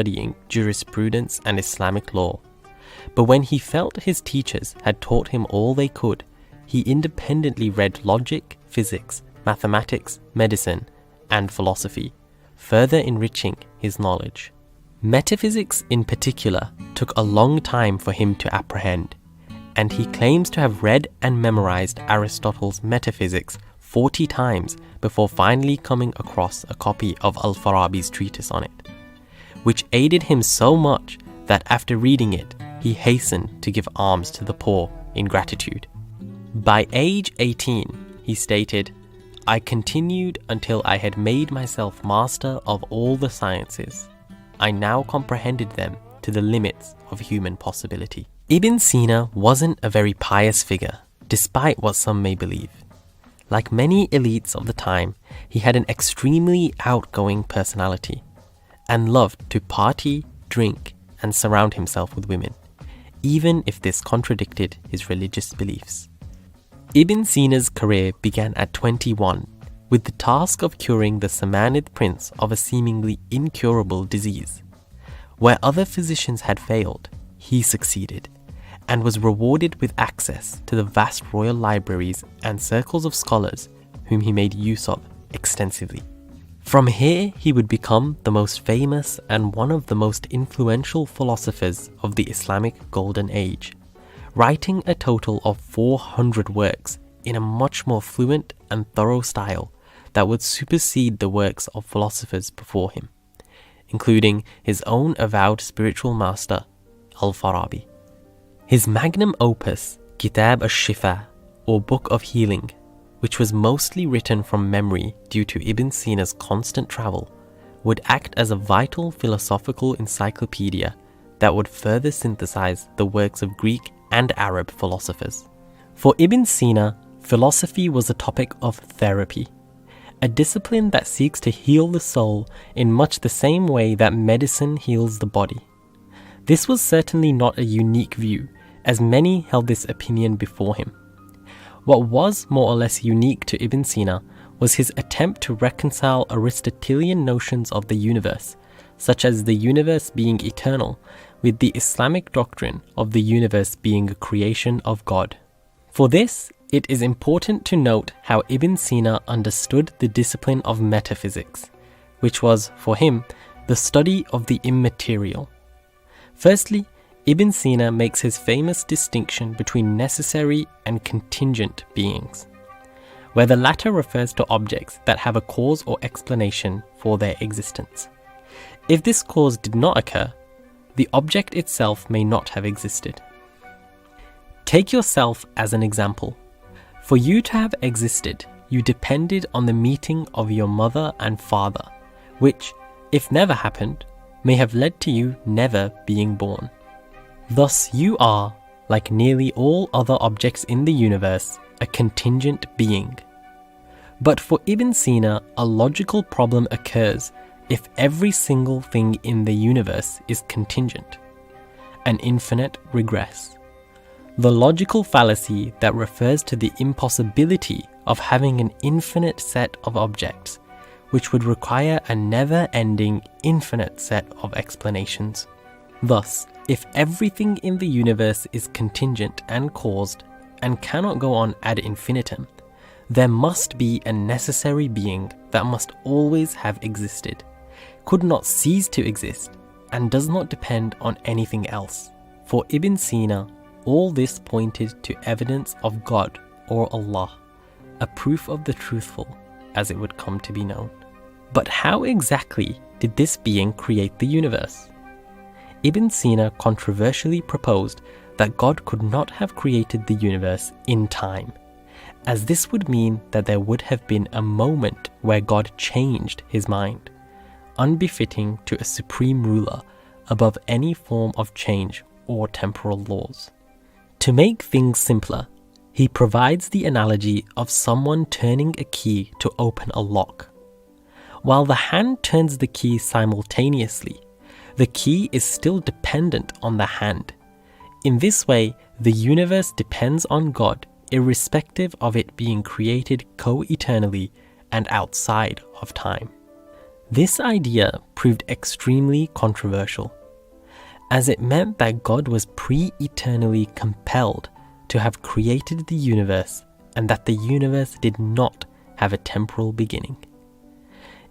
studying jurisprudence and Islamic law. But when he felt his teachers had taught him all they could, he independently read logic, physics, mathematics, medicine, and philosophy, further enriching his knowledge. Metaphysics in particular took a long time for him to apprehend, and he claims to have read and memorized Aristotle's Metaphysics 40 times before finally coming across a copy of Al-Farabi's treatise on it, which aided him so much that after reading it, he hastened to give alms to the poor in gratitude. By age 18, he stated, "I continued until I had made myself master of all the sciences. I now comprehended them to the limits of human possibility." Ibn Sina wasn't a very pious figure, despite what some may believe. Like many elites of the time, he had an extremely outgoing personality and loved to party, drink, and surround himself with women, even if this contradicted his religious beliefs. Ibn Sina's career began at 21 with the task of curing the Samanid prince of a seemingly incurable disease. Where other physicians had failed, he succeeded, and was rewarded with access to the vast royal libraries and circles of scholars whom he made use of extensively. From here, he would become the most famous and one of the most influential philosophers of the Islamic Golden Age, writing a total of 400 works in a much more fluent and thorough style that would supersede the works of philosophers before him, including his own avowed spiritual master, Al-Farabi. His magnum opus, Kitab al-Shifa, or Book of Healing, which was mostly written from memory due to Ibn Sina's constant travel, would act as a vital philosophical encyclopedia that would further synthesize the works of Greek and Arab philosophers. For Ibn Sina, philosophy was a topic of therapy, a discipline that seeks to heal the soul in much the same way that medicine heals the body. This was certainly not a unique view, as many held this opinion before him. What was more or less unique to Ibn Sina was his attempt to reconcile Aristotelian notions of the universe, such as the universe being eternal, with the Islamic doctrine of the universe being a creation of God. For this, it is important to note how Ibn Sina understood the discipline of metaphysics, which was, for him, the study of the immaterial. Firstly, Ibn Sina makes his famous distinction between necessary and contingent beings, where the latter refers to objects that have a cause or explanation for their existence. If this cause did not occur, the object itself may not have existed. Take yourself as an example. For you to have existed, you depended on the meeting of your mother and father, which, if never happened, may have led to you never being born. Thus you are, like nearly all other objects in the universe, a contingent being. But for Ibn Sina, a logical problem occurs if every single thing in the universe is contingent, an infinite regress. The logical fallacy that refers to the impossibility of having an infinite set of objects, which would require a never-ending infinite set of explanations. Thus, if everything in the universe is contingent and caused, and cannot go on ad infinitum, there must be a necessary being that must always have existed, could not cease to exist, and does not depend on anything else. For Ibn Sina, all this pointed to evidence of God or Allah, a proof of the truthful, as it would come to be known. But how exactly did this being create the universe? Ibn Sina controversially proposed that God could not have created the universe in time, as this would mean that there would have been a moment where God changed his mind, unbefitting to a supreme ruler above any form of change or temporal laws. To make things simpler, he provides the analogy of someone turning a key to open a lock. While the hand turns the key simultaneously, the key is still dependent on the hand. In this way, the universe depends on God, irrespective of it being created co-eternally and outside of time. This idea proved extremely controversial, as it meant that God was pre-eternally compelled to have created the universe and that the universe did not have a temporal beginning.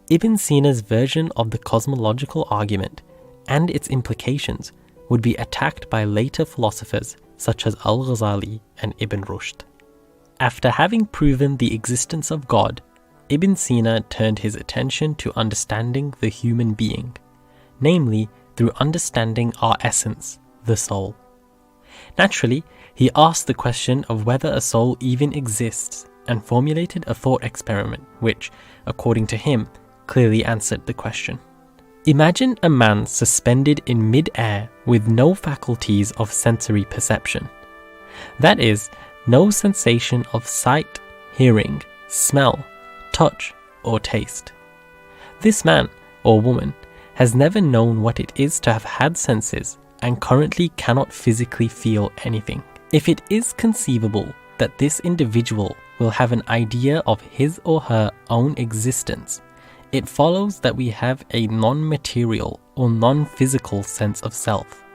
Ibn Sina's version of the cosmological argument and its implications would be attacked by later philosophers such as Al-Ghazali and Ibn Rushd. After having proven the existence of God, Ibn Sina turned his attention to understanding the human being, namely through understanding our essence, the soul. Naturally, he asked the question of whether a soul even exists and formulated a thought experiment which, according to him, clearly answered the question. Imagine a man suspended in mid-air with no faculties of sensory perception. That is, no sensation of sight, hearing, smell, touch, or taste. This man, or woman, has never known what it is to have had senses and currently cannot physically feel anything. If it is conceivable that this individual will have an idea of his or her own existence, it follows that we have a non-material or non-physical sense of self,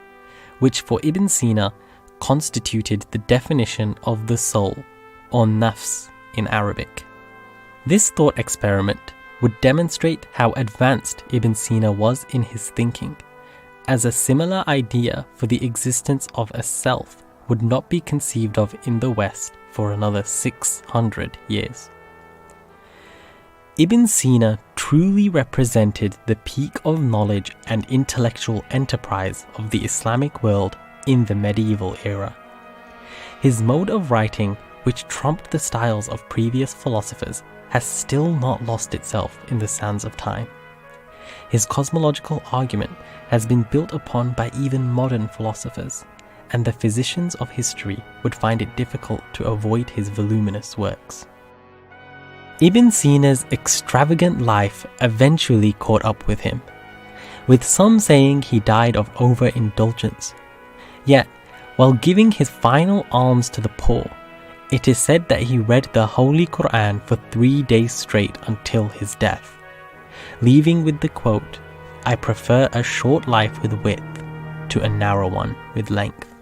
which for Ibn Sina constituted the definition of the soul, or nafs in Arabic. This thought experiment would demonstrate how advanced Ibn Sina was in his thinking, as a similar idea for the existence of a self would not be conceived of in the West for another 600 years. Ibn Sina truly represented the peak of knowledge and intellectual enterprise of the Islamic world in the medieval era. His mode of writing, which trumped the styles of previous philosophers, has still not lost itself in the sands of time. His cosmological argument has been built upon by even modern philosophers, and the physicians of history would find it difficult to avoid his voluminous works. Ibn Sina's extravagant life eventually caught up with him, with some saying he died of overindulgence. Yet, while giving his final alms to the poor, it is said that he read the Holy Quran for 3 days straight until his death, leaving with the quote, "I prefer a short life with width to a narrow one with length."